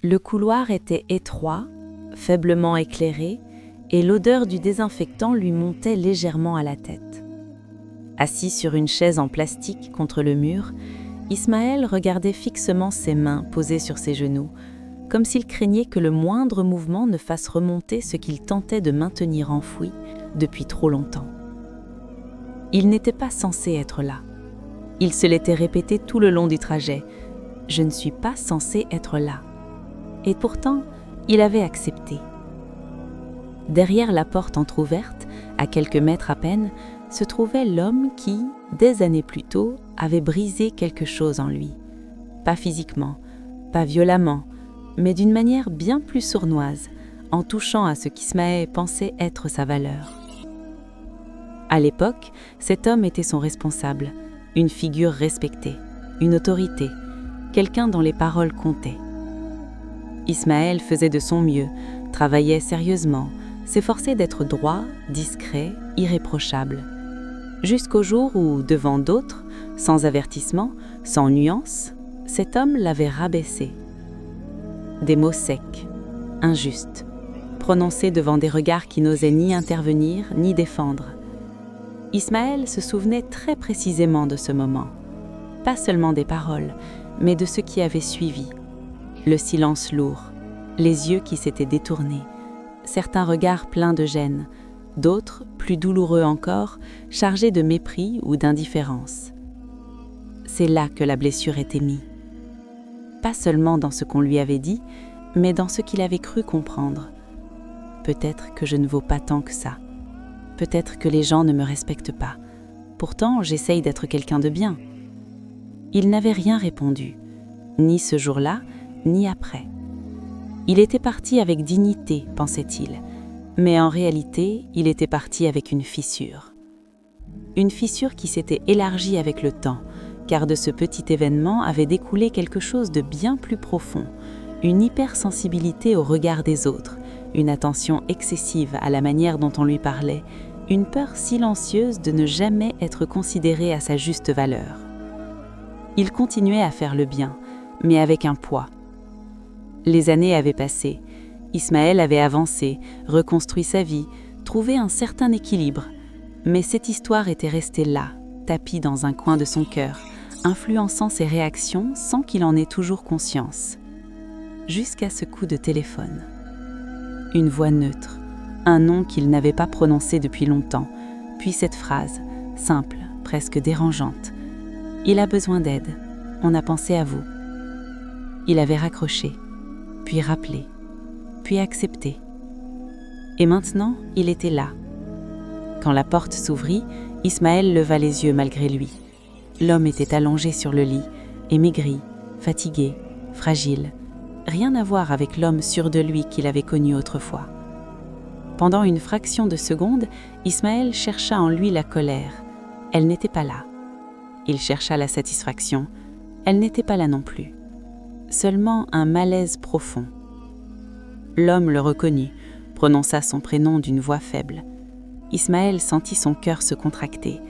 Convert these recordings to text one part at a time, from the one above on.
Le couloir était étroit, faiblement éclairé, et l'odeur du désinfectant lui montait légèrement à la tête. Assis sur une chaise en plastique contre le mur, Ismaël regardait fixement ses mains posées sur ses genoux, comme s'il craignait que le moindre mouvement ne fasse remonter ce qu'il tentait de maintenir enfoui depuis trop longtemps. Il n'était pas censé être là. Il se l'était répété tout le long du trajet. « Je ne suis pas censé être là. » Et pourtant, il avait accepté. Derrière la porte entr'ouverte, à quelques mètres à peine, se trouvait l'homme qui, des années plus tôt, avait brisé quelque chose en lui. Pas physiquement, pas violemment, mais d'une manière bien plus sournoise, en touchant à ce qu'Ismaël pensait être sa valeur. À l'époque, cet homme était son responsable, une figure respectée, une autorité, quelqu'un dont les paroles comptaient. Ismaël faisait de son mieux, travaillait sérieusement, s'efforçait d'être droit, discret, irréprochable. Jusqu'au jour où, devant d'autres, sans avertissement, sans nuance, cet homme l'avait rabaissé. Des mots secs, injustes, prononcés devant des regards qui n'osaient ni intervenir ni défendre. Ismaël se souvenait très précisément de ce moment, pas seulement des paroles, mais de ce qui avait suivi. Le silence lourd, les yeux qui s'étaient détournés, certains regards pleins de gêne, d'autres, plus douloureux encore, chargés de mépris ou d'indifférence. C'est là que la blessure était mise. Pas seulement dans ce qu'on lui avait dit, mais dans ce qu'il avait cru comprendre. Peut-être que je ne vaux pas tant que ça. Peut-être que les gens ne me respectent pas. Pourtant, j'essaye d'être quelqu'un de bien. Il n'avait rien répondu, ni ce jour-là, ni après. Il était parti avec dignité, pensait-il, mais en réalité, il était parti avec une fissure. Une fissure qui s'était élargie avec le temps, car de ce petit événement avait découlé quelque chose de bien plus profond, une hypersensibilité au regard des autres, une attention excessive à la manière dont on lui parlait, une peur silencieuse de ne jamais être considéré à sa juste valeur. Il continuait à faire le bien, mais avec un poids. Les années avaient passé, Ismaël avait avancé, reconstruit sa vie, trouvé un certain équilibre, mais cette histoire était restée là, tapie dans un coin de son cœur, influençant ses réactions sans qu'il en ait toujours conscience. Jusqu'à ce coup de téléphone. Une voix neutre, un nom qu'il n'avait pas prononcé depuis longtemps, puis cette phrase, simple, presque dérangeante. « Il a besoin d'aide, on a pensé à vous. » Il avait raccroché, puis rappelé, puis accepté. Et maintenant, il était là. Quand la porte s'ouvrit, Ismaël leva les yeux malgré lui. L'homme était allongé sur le lit, maigri, fatigué, fragile. Rien à voir avec l'homme sûr de lui qu'il avait connu autrefois. Pendant une fraction de seconde, Ismaël chercha en lui la colère. Elle n'était pas là. Il chercha la satisfaction. Elle n'était pas là non plus. Seulement un malaise profond. L'homme le reconnut, prononça son prénom d'une voix faible. Ismaël sentit son cœur se contracter.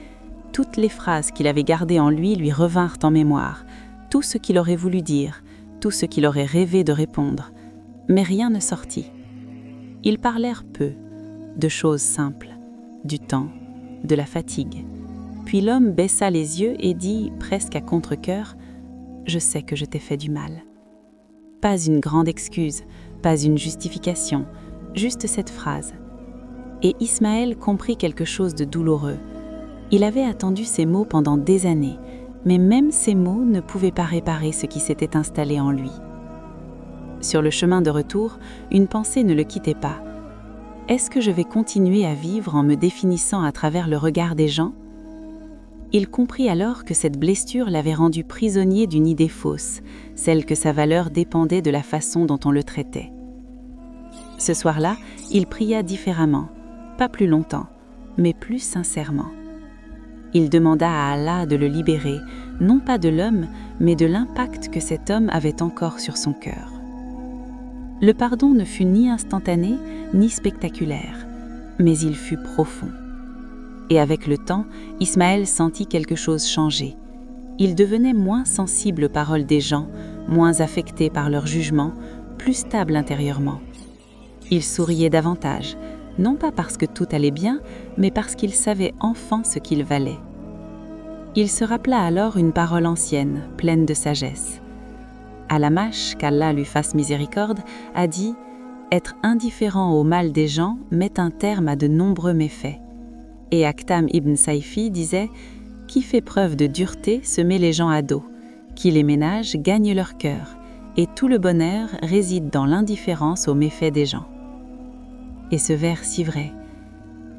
Toutes les phrases qu'il avait gardées en lui revinrent en mémoire, tout ce qu'il aurait voulu dire, tout ce qu'il aurait rêvé de répondre, mais rien ne sortit. Ils parlèrent peu, de choses simples, du temps, de la fatigue. Puis l'homme baissa les yeux et dit, presque à contre-cœur, « Je sais que je t'ai fait du mal. » Pas une grande excuse, pas une justification, juste cette phrase. Et Ismaël comprit quelque chose de douloureux. Il avait attendu ces mots pendant des années, mais même ces mots ne pouvaient pas réparer ce qui s'était installé en lui. Sur le chemin de retour, une pensée ne le quittait pas. Est-ce que je vais continuer à vivre en me définissant à travers le regard des gens ? Il comprit alors que cette blessure l'avait rendu prisonnier d'une idée fausse, celle que sa valeur dépendait de la façon dont on le traitait. Ce soir-là, il pria différemment, pas plus longtemps, mais plus sincèrement. Il demanda à Allah de le libérer, non pas de l'homme, mais de l'impact que cet homme avait encore sur son cœur. Le pardon ne fut ni instantané, ni spectaculaire, mais il fut profond. Et avec le temps, Ismaël sentit quelque chose changer. Il devenait moins sensible aux paroles des gens, moins affecté par leur jugement, plus stable intérieurement. Il souriait davantage, non pas parce que tout allait bien, mais parce qu'il savait enfin ce qu'il valait. Il se rappela alors une parole ancienne, pleine de sagesse. Al-Amash, qu'Allah lui fasse miséricorde, a dit « Être indifférent au mal des gens met un terme à de nombreux méfaits ». Et Akhtam ibn Sayfi disait « Qui fait preuve de dureté se met les gens à dos, qui les ménage gagne leur cœur, et tout le bonheur réside dans l'indifférence aux méfaits des gens. » Et ce vers si vrai.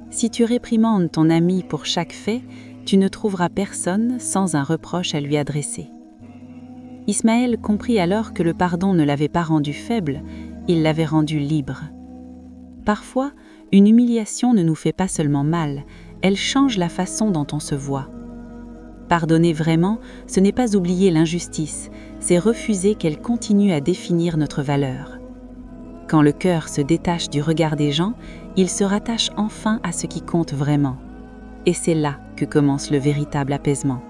Si tu réprimandes ton ami pour chaque fait, tu ne trouveras personne sans un reproche à lui adresser. Ismaël comprit alors que le pardon ne l'avait pas rendu faible, il l'avait rendu libre. Parfois, une humiliation ne nous fait pas seulement mal, elle change la façon dont on se voit. Pardonner vraiment, ce n'est pas oublier l'injustice, c'est refuser qu'elle continue à définir notre valeur. Quand le cœur se détache du regard des gens, il se rattache enfin à ce qui compte vraiment. Et c'est là que commence le véritable apaisement.